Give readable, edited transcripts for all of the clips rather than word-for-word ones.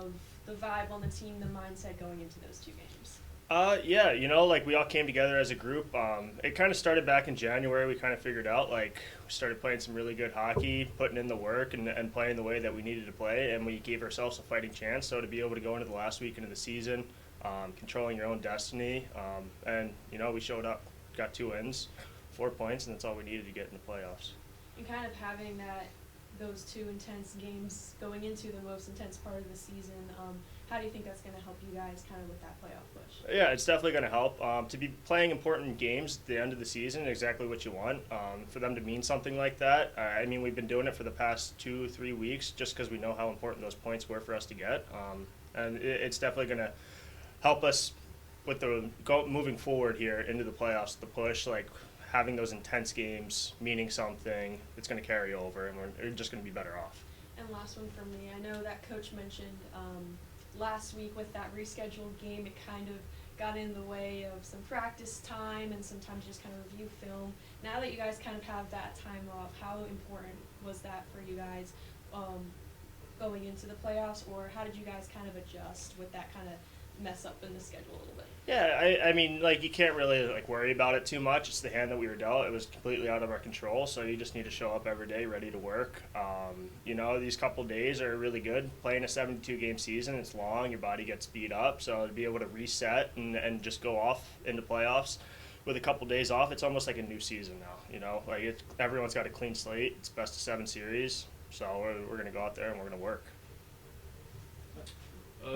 of the vibe on the team, the mindset going into those two games? Yeah, like we all came together as a group. It kind of started back in January. We kind of figured out like we started playing some really good hockey, putting in the work, and playing the way that we needed to play, and we gave ourselves a fighting chance. So to be able to go into the last week into the season, controlling your own destiny, and we showed up, got 2 wins, 4 points, and that's all we needed to get in the playoffs. And kind of having those two intense games going into the most intense part of the season, how do you think that's going to help you guys kind of with that playoff push? Yeah, it's definitely going to help. To be playing important games at the end of the season, exactly what you want. For them to mean something like that, I mean, we've been doing it for the past 2-3 weeks just because we know how important those points were for us to get. And it's definitely going to help us with moving forward here into the playoffs, the push, like having those intense games meaning something. It's going to carry over, and we're just going to be better off. And last one from me. I know that coach mentioned last week with that rescheduled game, it kind of got in the way of some practice time and sometimes just kind of review film. Now that you guys kind of have that time off, how important was that for you guys going into the playoffs, or how did you guys kind of adjust with that kind of mess up in the schedule a little bit? Yeah, I mean, like you can't really like worry about it too much. It's the hand that we were dealt. It was completely out of our control. So you just need to show up every day, ready to work. These couple days are really good. Playing a 72-game season, it's long. Your body gets beat up. So to be able to reset and just go off into playoffs with a couple days off, it's almost like a new season now. Like everyone's got a clean slate. It's best of 7 series. So we're going to go out there and we're going to work.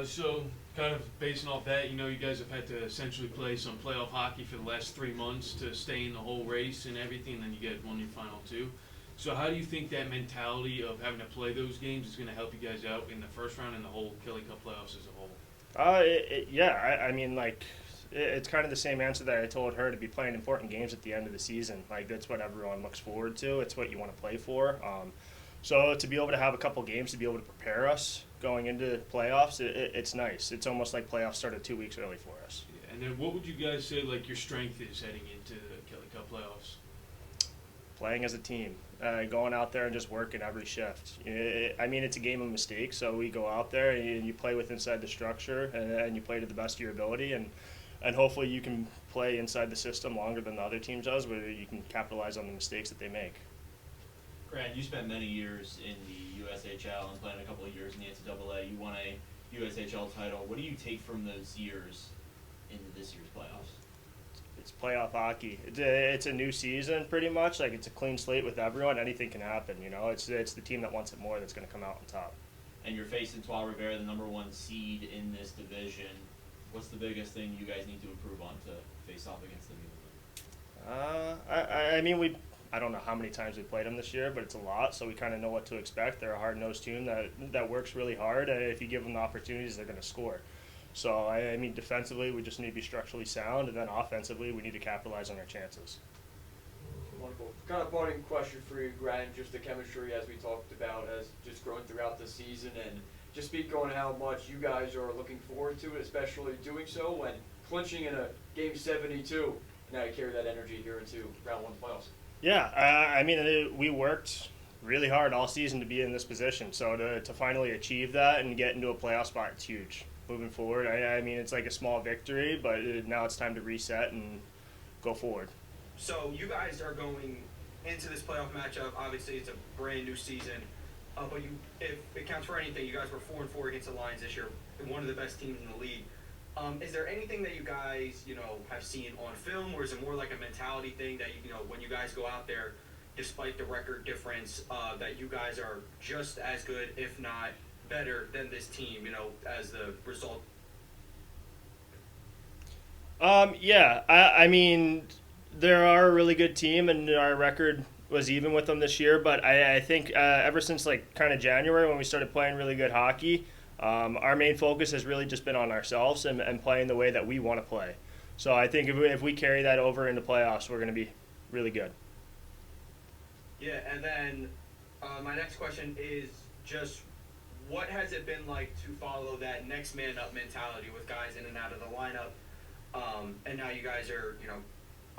So, kind of basing off that, you guys have had to essentially play some playoff hockey for the last 3 months to stay in the whole race and everything, and then you get one your final two. So, how do you think that mentality of having to play those games is going to help you guys out in the first round and the whole Kelly Cup playoffs as a whole? I mean, like, it's kind of the same answer that I told her, to be playing important games at the end of the season. Like, that's what everyone looks forward to. It's what you want to play for. So to be able to have a couple games to be able to prepare us going into playoffs, it's nice. It's almost like playoffs started 2 weeks early for us. Yeah, and then what would you guys say like your strength is heading into the Kelly Cup playoffs? Playing as a team, going out there and just working every shift. I mean, it's a game of mistakes, so we go out there and you play with inside the structure and you play to the best of your ability, and hopefully you can play inside the system longer than the other team does, where you can capitalize on the mistakes that they make. Grant, you spent many years in the USHL and playing a couple of years in the NCAA. You won a USHL title. What do you take from those years into this year's playoffs? It's playoff hockey. It's a new season, pretty much. Like, it's a clean slate with everyone. Anything can happen. It's the team that wants it more that's going to come out on top. And you're facing Trois-Rivières, the #1 seed in this division. What's the biggest thing you guys need to improve on to face off against them? I mean, I don't know how many times we played them this year, but it's a lot, so we kind of know what to expect. They're a hard-nosed team that works really hard, and if you give them the opportunities, they're going to score. So, I mean, defensively, we just need to be structurally sound, and then offensively, we need to capitalize on our chances. Wonderful. Kind of parting question for you, Gratton, just the chemistry as we talked about has just grown throughout the season, and just speak on how much you guys are looking forward to it, especially doing so when clinching in a game 72. Now you carry that energy here into round 1 playoffs. Yeah, I mean, we worked really hard all season to be in this position. So to finally achieve that and get into a playoff spot, it's huge. Moving forward, I mean, it's like a small victory, but now it's time to reset and go forward. So you guys are going into this playoff matchup. Obviously, it's a brand new season. But if it counts for anything, you guys were 4-4 against the Lions this year, one of the best teams in the league. Is there anything that you guys, have seen on film, or is it more like a mentality thing that, when you guys go out there, despite the record difference, that you guys are just as good, if not better, than this team, as the result? Yeah, I mean, they're a really good team, and our record was even with them this year. But I think ever since like kind of January when we started playing really good hockey, our main focus has really just been on ourselves and playing the way that we want to play. So I think if we carry that over into playoffs, we're going to be really good. Yeah, and then my next question is just what has it been like to follow that next man up mentality with guys in and out of the lineup? And now you guys are,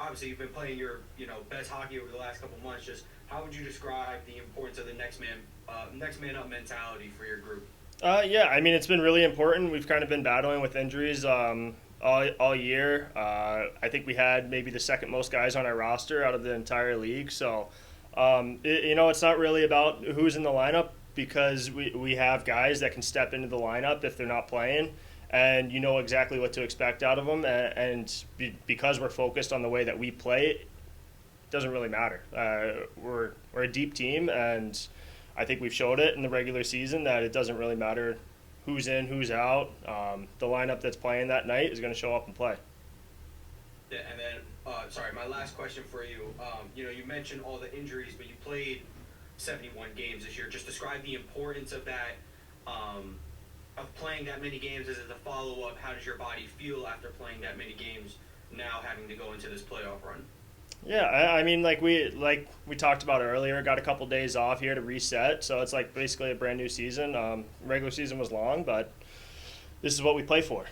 obviously you've been playing your, best hockey over the last couple months. Just how would you describe the importance of the next man up mentality for your group? Yeah, I mean, it's been really important. We've kind of been battling with injuries all year. I think we had maybe the second most guys on our roster out of the entire league. So, it's not really about who's in the lineup because we have guys that can step into the lineup if they're not playing, and you know exactly what to expect out of them. Because we're focused on the way that we play, it doesn't really matter. We're a deep team, and I think we've showed it in the regular season that it doesn't really matter who's in, who's out. The lineup that's playing that night is going to show up and play. Yeah, and then, sorry, my last question for you. You mentioned all the injuries, but you played 71 games this year. Just describe the importance of that, of playing that many games. As a follow-up, how does your body feel after playing that many games, now having to go into this playoff run? Yeah, I mean, like we talked about earlier, got a couple days off here to reset, so it's like basically a brand new season. Regular season was long, but this is what we play for.